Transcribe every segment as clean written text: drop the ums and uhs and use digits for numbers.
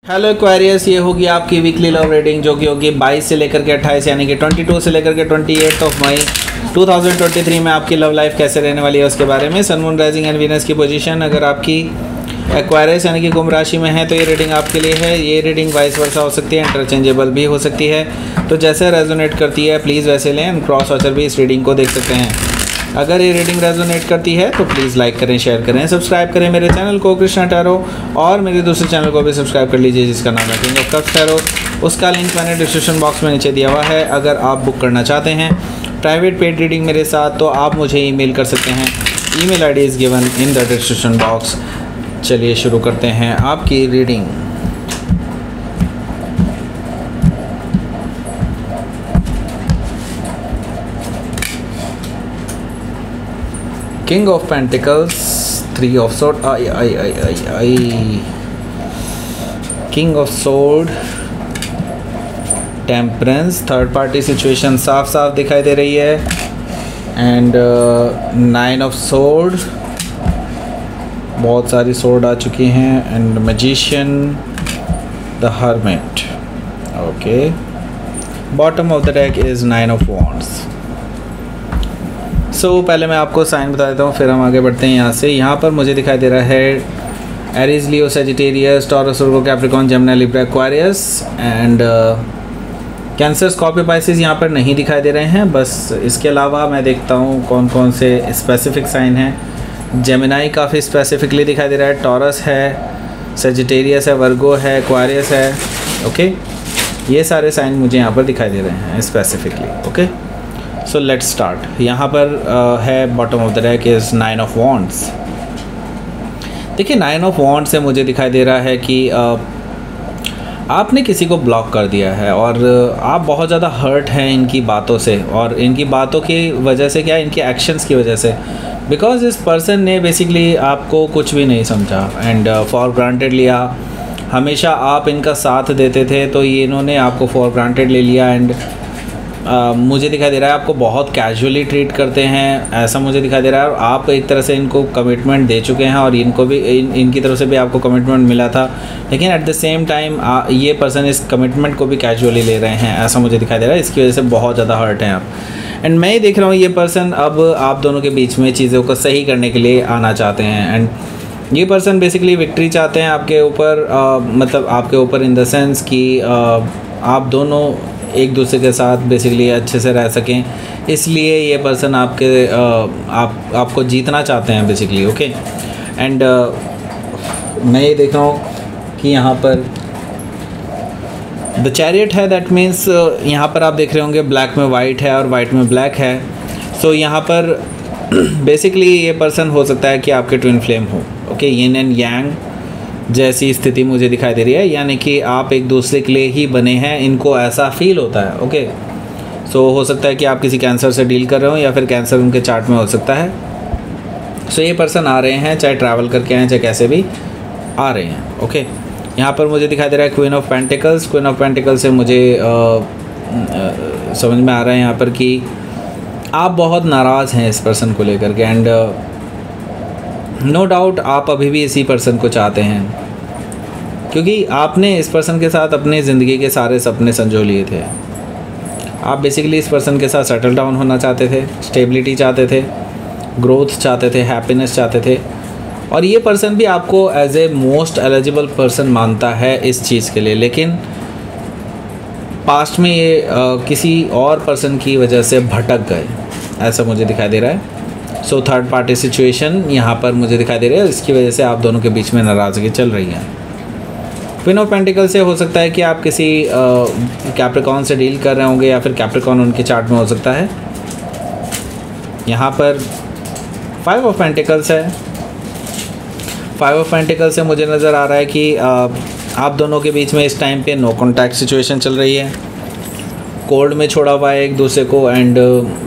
Hello Aquarius, ये होगी आपकी वीकली लव रीडिंग जो कि होगी 22 से लेकर के 28 यानी कि 22 से लेकर के 28 ऑफ मई 2023 में आपकी लव लाइफ कैसे रहने वाली है उसके बारे में। Sun moon rising and Venus की पोजीशन अगर आपकी एक्वेरियस यानी कि कुंभ राशि में है तो ये रीडिंग आपके लिए है। ये रीडिंग वाइस वर्सा हो सकती है, इंटरचेंजेबल भी हो सकती है, तो जैसे रेजोनेट करती है प्लीज़ वैसे लें। एंड क्रॉस वॉचर भी इस रीडिंग को देख सकते हैं। अगर ये रीडिंग रेजोनेट करती है तो प्लीज़ लाइक करें, शेयर करें, सब्सक्राइब करें मेरे चैनल को कृष्णा टैरो, और मेरे दूसरे चैनल को भी सब्सक्राइब कर लीजिए जिसका नाम है किंग ऑफ कप्स टैरो। उसका लिंक मैंने डिस्क्रिप्शन बॉक्स में नीचे दिया हुआ है। अगर आप बुक करना चाहते हैं प्राइवेट पेड रीडिंग मेरे साथ तो आप मुझे ईमेल कर सकते हैं। Email ID is given in the description box. चलिए शुरू करते हैं आपकी reading. King of Pentacles, 3 of Swords, King of Sword, Temperance, third party situation साफ साफ दिखाई दे रही है। एंड 9 of Sword, बहुत सारी सोर्ड आ चुकी हैं। And magician, the hermit. Okay, bottom of the deck is 9 of Wands। पहले मैं आपको साइन बता देता हूँ फिर हम आगे बढ़ते हैं यहाँ से। यहाँ पर मुझे दिखाई दे रहा है Aries, Leo, Sagittarius, taurus, Virgo, Capricorn, Gemini, Libra, Aquarius and cancer, Scorpio, Pisces यहाँ पर नहीं दिखाई दे रहे हैं। बस इसके अलावा मैं देखता हूँ कौन कौन से स्पेसिफिक साइन हैं। जेमिनी काफ़ी स्पेसिफिकली दिखाई दे रहा है, टॉरस है, सजिटेरियस है, वर्गो है, एक्वेरियस है। ओके, ये सारे साइन मुझे यहाँ पर दिखाई दे रहे हैं specifically. Okay, so let's start. यहाँ पर है bottom of the deck is 9 of Wands। देखिए 9 of Wands से मुझे दिखाई दे रहा है कि आपने किसी को ब्लॉक कर दिया है और आप बहुत ज़्यादा हर्ट हैं इनकी बातों से, और इनकी बातों की वजह से क्या, इनके एक्शंस की वजह से। बिकॉज इस पर्सन ने बेसिकली आपको कुछ भी नहीं समझा एंड फॉर ग्रांटेड लिया। हमेशा आप इनका साथ देते थे तो ये इन्होंने आपको फॉर ग्रांटेड ले लिया। एंड मुझे दिखाई दे रहा है आपको बहुत कैजुअली ट्रीट करते हैं, ऐसा मुझे दिखाई दे रहा है। और आप एक तरह से इनको कमिटमेंट दे चुके हैं और इनको भी इनकी तरफ से भी आपको कमिटमेंट मिला था, लेकिन एट द सेम टाइम ये पर्सन इस कमिटमेंट को भी कैजुअली ले रहे हैं, ऐसा मुझे दिखाई दे रहा है। इसकी वजह से बहुत ज़्यादा हर्ट हैं आप। एंड मैं ये देख रहा हूँ ये पर्सन अब आप दोनों के बीच में चीज़ों को सही करने के लिए आना चाहते हैं। एंड ये पर्सन बेसिकली विक्ट्री चाहते हैं आपके ऊपर, मतलब आपके ऊपर इन द सेंस कि आप दोनों एक दूसरे के साथ बेसिकली अच्छे से रह सकें, इसलिए ये पर्सन आपको जीतना चाहते हैं बेसिकली। ओके, एंड मैं ये देख रहा हूँ कि यहाँ पर द चैरियट है, दैट मीन्स यहाँ पर आप देख रहे होंगे ब्लैक में वाइट है और वाइट में ब्लैक है। सो यहाँ पर बेसिकली ये पर्सन हो सकता है कि आपके ट्विन फ्लेम हो। ओके, यिन एंड यांग जैसी स्थिति मुझे दिखाई दे रही है, यानी कि आप एक दूसरे के लिए ही बने हैं, इनको ऐसा फील होता है। ओके, सो हो सकता है कि आप किसी कैंसर से डील कर रहे हो या फिर कैंसर उनके चार्ट में हो सकता है। सो ये पर्सन आ रहे हैं, चाहे ट्रैवल करके आए चाहे कैसे भी आ रहे हैं। ओके, यहाँ पर मुझे दिखाई दे रहा है queen of pentacles. Queen of pentacles से मुझे समझ में आ रहा है यहाँ पर कि आप बहुत नाराज़ हैं इस पर्सन को लेकर के। एंड नो डाउट आप अभी भी इसी पर्सन को चाहते हैं, क्योंकि आपने इस पर्सन के साथ अपनी ज़िंदगी के सारे सपने संजो लिए थे। आप बेसिकली इस पर्सन के साथ सेटल डाउन होना चाहते थे, स्टेबिलिटी चाहते थे, ग्रोथ चाहते थे, हैप्पीनेस चाहते थे। और ये पर्सन भी आपको as a most eligible person मानता है इस चीज़ के लिए, लेकिन पास्ट में ये किसी और पर्सन की वजह से भटक गए, ऐसा मुझे दिखाई दे रहा है। सो थर्ड पार्टी सिचुएशन यहाँ पर मुझे दिखाई दे रही है, इसकी वजह से आप दोनों के बीच में नाराज़गी चल रही है। क्वीन ऑफ पेंटिकल से हो सकता है कि आप किसी कैप्रिकॉर्न से डील कर रहे होंगे या फिर कैप्रिकॉर्न उनके चार्ट में हो सकता है। यहाँ पर 5 of पेंटिकल्स है। 5 of पेंटिकल्स से मुझे नज़र आ रहा है कि आप दोनों के बीच में इस टाइम पे नो कॉन्टैक्ट सिचुएशन चल रही है। कोल्ड में छोड़ा हुआ है एक दूसरे को एंड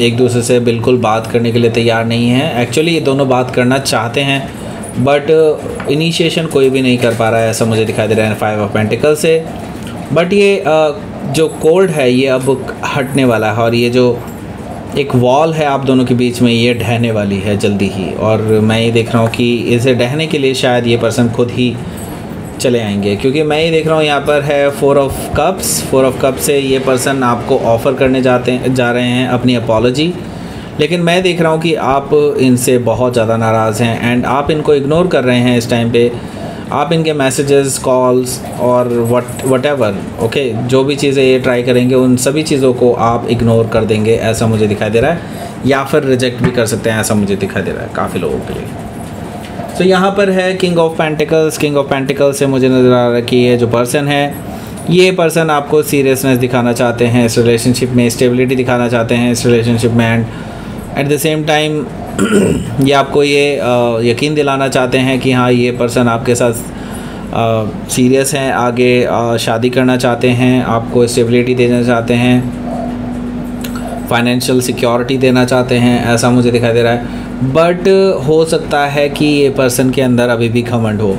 एक दूसरे से बिल्कुल बात करने के लिए तैयार नहीं है। एक्चुअली ये दोनों बात करना चाहते हैं बट इनिशिएशन कोई भी नहीं कर पा रहा है, ऐसा मुझे दिखाई दे रहा है 5 of पेंटिकल्स से। बट ये जो कोल्ड है ये अब हटने वाला है और ये जो एक वॉल है आप दोनों के बीच में ये ढहने वाली है जल्दी ही। और मैं ये देख रहा हूँ कि इसे ढहने के लिए शायद ये पर्सन खुद ही चले आएंगे, क्योंकि मैं ये देख रहा हूँ यहाँ पर है 4 ऑफ कप्स। 4 ऑफ कप से ये पर्सन आपको ऑफ़र करने जा रहे हैं अपनी अपॉलॉजी, लेकिन मैं देख रहा हूँ कि आप इनसे बहुत ज़्यादा नाराज़ हैं एंड आप इनको इग्नोर कर रहे हैं इस टाइम पे। आप इनके मैसेजेस, कॉल्स और वटेवर ओके, जो भी चीज़ें ये ट्राई करेंगे उन सभी चीज़ों को आप इग्नोर कर देंगे, ऐसा मुझे दिखाई दे रहा है, या फिर रिजेक्ट भी कर सकते हैं, ऐसा मुझे दिखाई दे रहा है काफ़ी लोगों के लिए। तो यहाँ पर है king of pentacles. King of pentacles से मुझे नज़र आ रहा है कि ये जो पर्सन है, ये पर्सन आपको सीरियसनेस दिखाना चाहते हैं इस रिलेशनशिप में, स्टेबिलिटी दिखाना चाहते हैं इस रिलेशनशिप में, and at the same time ये आपको ये यकीन दिलाना चाहते हैं कि हाँ ये पर्सन आपके साथ सीरियस हैं, आगे शादी करना चाहते हैं, आपको स्टेबिलिटी देना चाहते हैं, फाइनेंशियल सिक्योरिटी देना चाहते हैं, ऐसा मुझे दिखाई दे रहा है। बट हो सकता है कि ये पर्सन के अंदर अभी भी घमंड हो।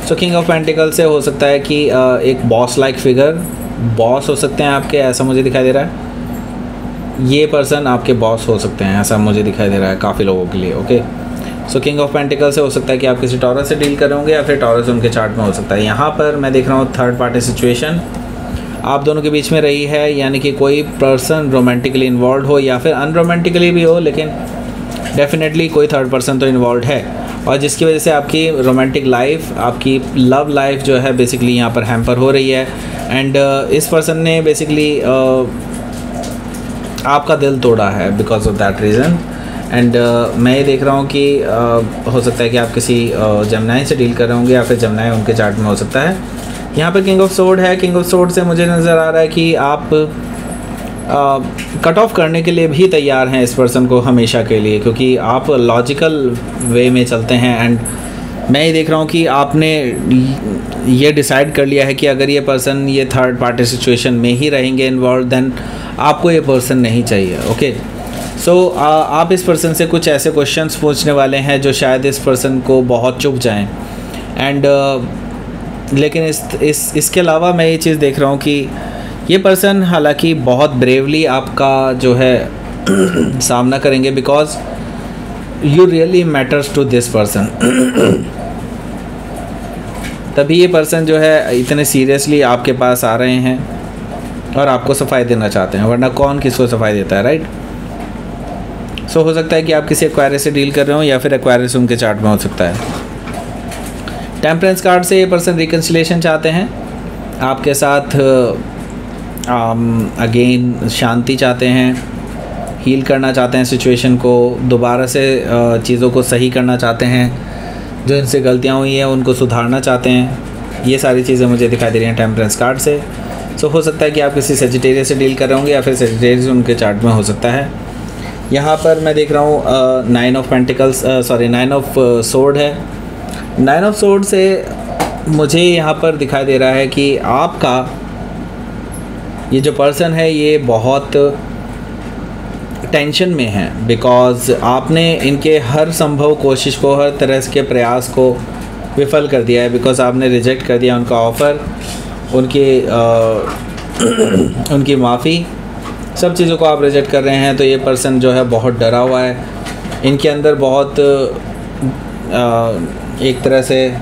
सो किंग ऑफ पेंटिकल से हो सकता है कि एक बॉस लाइक फिगर, बॉस हो सकते हैं आपके, ऐसा मुझे दिखाई दे रहा है। ये पर्सन आपके बॉस हो सकते हैं, ऐसा मुझे दिखाई दे रहा है काफ़ी लोगों के लिए। Okay, so king of pentacle से हो सकता है कि आप किसी टॉरस से डील कर रहे होंगे, या फिर टॉरस उनके चार्ट में हो सकता है। यहाँ पर मैं देख रहा हूँ थर्ड पार्टी सिचुएशन आप दोनों के बीच में रही है, यानी कि कोई पर्सन रोमांटिकली इन्वॉल्व हो या फिर अनरोमांटिकली भी हो, लेकिन डेफिनेटली कोई थर्ड पर्सन तो इन्वॉल्व है, और जिसकी वजह से आपकी रोमांटिक लाइफ, आपकी लव लाइफ जो है बेसिकली यहाँ पर हैम्पर हो रही है। एंड इस पर्सन ने बेसिकली आपका दिल तोड़ा है because of that reason. And मैं ये देख रहा हूँ कि हो सकता है कि आप किसी जेमिनाई से डील कर रहे होंगे, या फिर जेमिनाई उनके चार्ट में हो सकता है। यहाँ पर किंग ऑफ सोर्ड है। किंग ऑफ सोर्ड से मुझे नज़र आ रहा है कि आप कट ऑफ करने के लिए भी तैयार हैं इस पर्सन को हमेशा के लिए, क्योंकि आप लॉजिकल वे में चलते हैं। एंड मैं ये देख रहा हूँ कि आपने ये डिसाइड कर लिया है कि अगर ये पर्सन ये थर्ड पार्टी सिचुएशन में ही रहेंगे इन्वॉल्व, देन आपको ये पर्सन नहीं चाहिए। ओके, सो आप इस पर्सन से कुछ ऐसे क्वेश्चंस पूछने वाले हैं जो शायद इस पर्सन को बहुत चुभ जाएं। एंड लेकिन इसके अलावा मैं ये चीज़ देख रहा हूँ कि ये पर्सन हालांकि बहुत ब्रेवली आपका जो है सामना करेंगे, because you really matters to this person. तभी ये पर्सन जो है इतने सीरियसली आपके पास आ रहे हैं और आपको सफाई देना चाहते हैं, वरना कौन किसको सफाई देता है, राइट। सो हो सकता है कि आप किसी एक्वायरियस से डील कर रहे हो, या फिर एक्वायरियस उनके चार्ट में हो सकता है। टेम्परेंस कार्ड से ये पर्सन रिकन्सिलेशन चाहते हैं आपके साथ, अगेन शांति चाहते हैं, हील करना चाहते हैं सिचुएशन को, दोबारा से चीज़ों को सही करना चाहते हैं, जो इनसे गलतियाँ हुई हैं उनको सुधारना चाहते हैं। ये सारी चीज़ें मुझे दिखाई दे रही हैं टेम्परेंस कार्ड से। सो हो सकता है कि आप किसी सेजिटेरियस से डील कर रहे होंगे, या फिर सेजिटेरियस उनके चार्ट में हो सकता है। यहाँ पर मैं देख रहा हूँ 9 ऑफ पेंटिकल्स, 9 ऑफ सोर्ड है। 9 ऑफ सोर्ड से मुझे यहाँ पर दिखाई दे रहा है कि आपका ये जो पर्सन है ये बहुत टेंशन में है, बिकॉज़ आपने इनके हर संभव कोशिश को, हर तरह के प्रयास को विफल कर दिया है, बिकॉज़ आपने रिजेक्ट कर दिया उनका ऑफ़र, उनकी माफ़ी, सब चीज़ों को आप रिजेक्ट कर रहे हैं। तो ये पर्सन जो है बहुत डरा हुआ है, इनके अंदर बहुत एक तरह से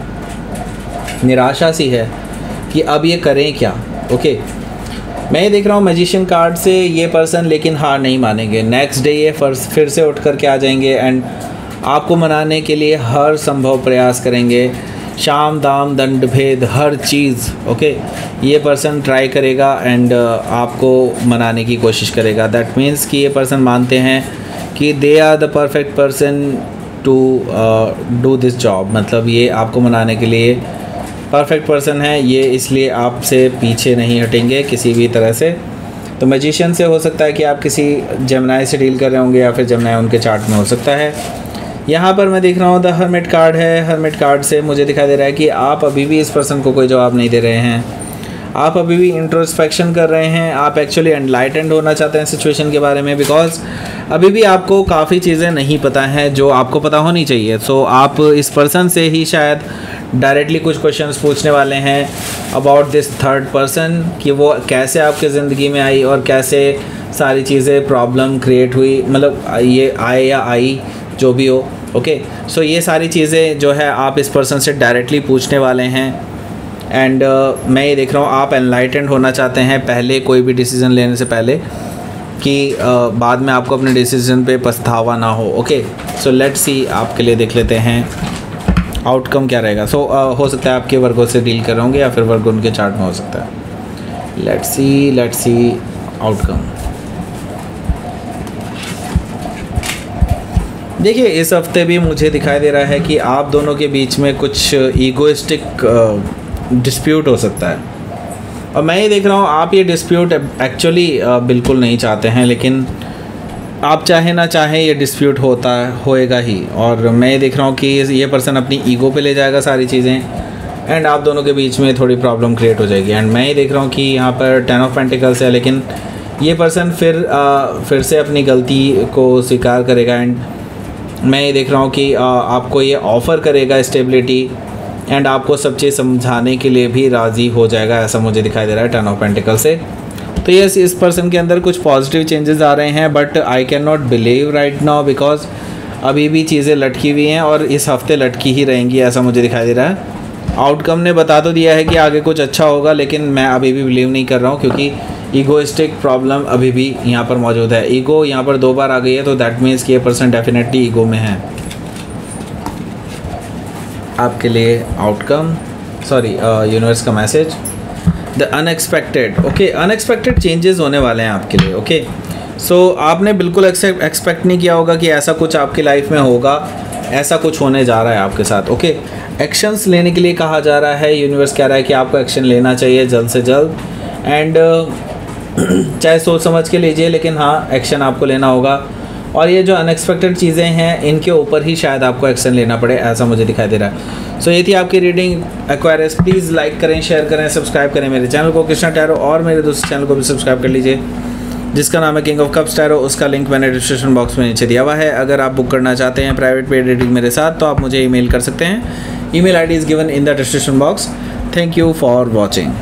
निराशा सी है कि अब ये करें क्या। ओके, मैं ये देख रहा हूँ मैजिशियन कार्ड से ये पर्सन लेकिन हार नहीं मानेंगे। नेक्स्ट डे ये फिर से उठ कर के आ जाएंगे एंड आपको मनाने के लिए हर संभव प्रयास करेंगे, शाम दाम दंड भेद हर चीज़। ओके, ये पर्सन ट्राई करेगा एंड आपको मनाने की कोशिश करेगा। दैट मीन्स कि ये पर्सन मानते हैं कि they are the perfect person to do this job, मतलब ये आपको मनाने के लिए परफेक्ट पर्सन है, ये इसलिए आपसे पीछे नहीं हटेंगे किसी भी तरह से। तो मैजिशियन से हो सकता है कि आप किसी जेमिनाई से डील कर रहे होंगे, या फिर जेमिनाई उनके चार्ट में हो सकता है। यहाँ पर मैं देख रहा हूँ द हर्मिट कार्ड है। हर्मिट कार्ड से मुझे दिखाई दे रहा है कि आप अभी भी इस पर्सन को कोई जवाब नहीं दे रहे हैं, आप अभी भी इंट्रोस्पेक्शन कर रहे हैं, आप एक्चुअली एनलाइटेंड होना चाहते हैं सिचुएशन के बारे में, बिकॉज अभी भी आपको काफ़ी चीज़ें नहीं पता हैं जो आपको पता होनी चाहिए। सो आप इस पर्सन से ही शायद डायरेक्टली कुछ क्वेश्चंस पूछने वाले हैं अबाउट दिस थर्ड पर्सन, कि वो कैसे आपके ज़िंदगी में आई और कैसे सारी चीज़ें प्रॉब्लम क्रिएट हुई, मतलब ये आए या आई जो भी हो। ओके, सो ये सारी चीज़ें जो है आप इस पर्सन से डायरेक्टली पूछने वाले हैं एंड मैं ये देख रहा हूँ आप एनलाइटेंड होना चाहते हैं पहले कोई भी डिसीज़न लेने से पहले, कि बाद में आपको अपने डिसीज़न पे पछतावा ना हो। ओके, सो लेट्स सी, आपके लिए देख लेते हैं आउटकम क्या रहेगा। सो हो सकता है आपके वर्गों से डील कर रहे होंगे या फिर वर्ग उनके चार्ट में हो सकता है। Let's see outcome. देखिए इस हफ्ते भी मुझे दिखाई दे रहा है कि आप दोनों के बीच में कुछ ईगोइस्टिक डिस्प्यूट हो सकता है, और मैं ये देख रहा हूँ आप ये डिस्प्यूट एक्चुअली बिल्कुल नहीं चाहते हैं, लेकिन आप चाहे ना चाहे ये डिस्प्यूट होएगा ही। और मैं ये देख रहा हूँ कि ये पर्सन अपनी ईगो पे ले जाएगा सारी चीज़ें, एंड आप दोनों के बीच में थोड़ी प्रॉब्लम क्रिएट हो जाएगी। एंड मैं ये देख रहा हूँ कि यहाँ पर 10 ऑफ पेंटिकल्स है, लेकिन ये पर्सन फिर से अपनी गलती को स्वीकार करेगा। एंड मैं ये देख रहा हूँ कि आपको ये ऑफ़र करेगा स्टेबिलिटी, एंड आपको सब चीज़ समझाने के लिए भी राज़ी हो जाएगा, ऐसा मुझे दिखाई दे रहा है 10 ऑफ पेंटिकल से। तो यस, इस पर्सन के अंदर कुछ पॉजिटिव चेंजेस आ रहे हैं, but I can not believe right now because अभी भी चीज़ें लटकी हुई हैं और इस हफ्ते लटकी ही रहेंगी, ऐसा मुझे दिखाई दे रहा है। आउटकम ने बता तो दिया है कि आगे कुछ अच्छा होगा, लेकिन मैं अभी भी बिलीव नहीं कर रहा हूँ, क्योंकि ईगोइस्टिक प्रॉब्लम अभी भी यहाँ पर मौजूद है। ईगो यहाँ पर 2 बार आ गई है, तो दैट मीन्स कि ये पर्सन डेफिनेटली ईगो में है। आपके लिए आउटकम, सॉरी यूनिवर्स का message, the unexpected. Okay, unexpected changes होने वाले हैं आपके लिए। ओके, सो आपने बिल्कुल एक्सपेक्ट नहीं किया होगा कि ऐसा कुछ आपकी लाइफ में होगा, ऐसा कुछ होने जा रहा है आपके साथ। ओके, एक्शंस लेने के लिए कहा जा रहा है, यूनिवर्स कह रहा है कि आपको एक्शन लेना चाहिए जल्द से जल्द, एंड चाहे सोच समझ के लीजिए, लेकिन हाँ एक्शन आपको लेना होगा। और ये जो अनएक्सपेक्टेड चीज़ें हैं इनके ऊपर ही शायद आपको एक्शन लेना पड़े, ऐसा मुझे दिखाई दे रहा है। सो ये थी आपकी रीडिंग एक्वेरियस। प्लीज़ लाइक करें, शेयर करें, सब्सक्राइब करें मेरे चैनल को कृष्णा टैरो, और मेरे दूसरे चैनल को भी सब्सक्राइब कर लीजिए जिसका नाम है किंग ऑफ कप्स टैरो। उसका लिंक मैंने डिस्क्रिप्शन बॉक्स में नीचे दिया हुआ है। अगर आप बुक करना चाहते हैं प्राइवेट पेड रीडिंग मेरे साथ, तो आप मुझे ईमेल कर सकते हैं। Email ID is given in the description box. Thank you for watching.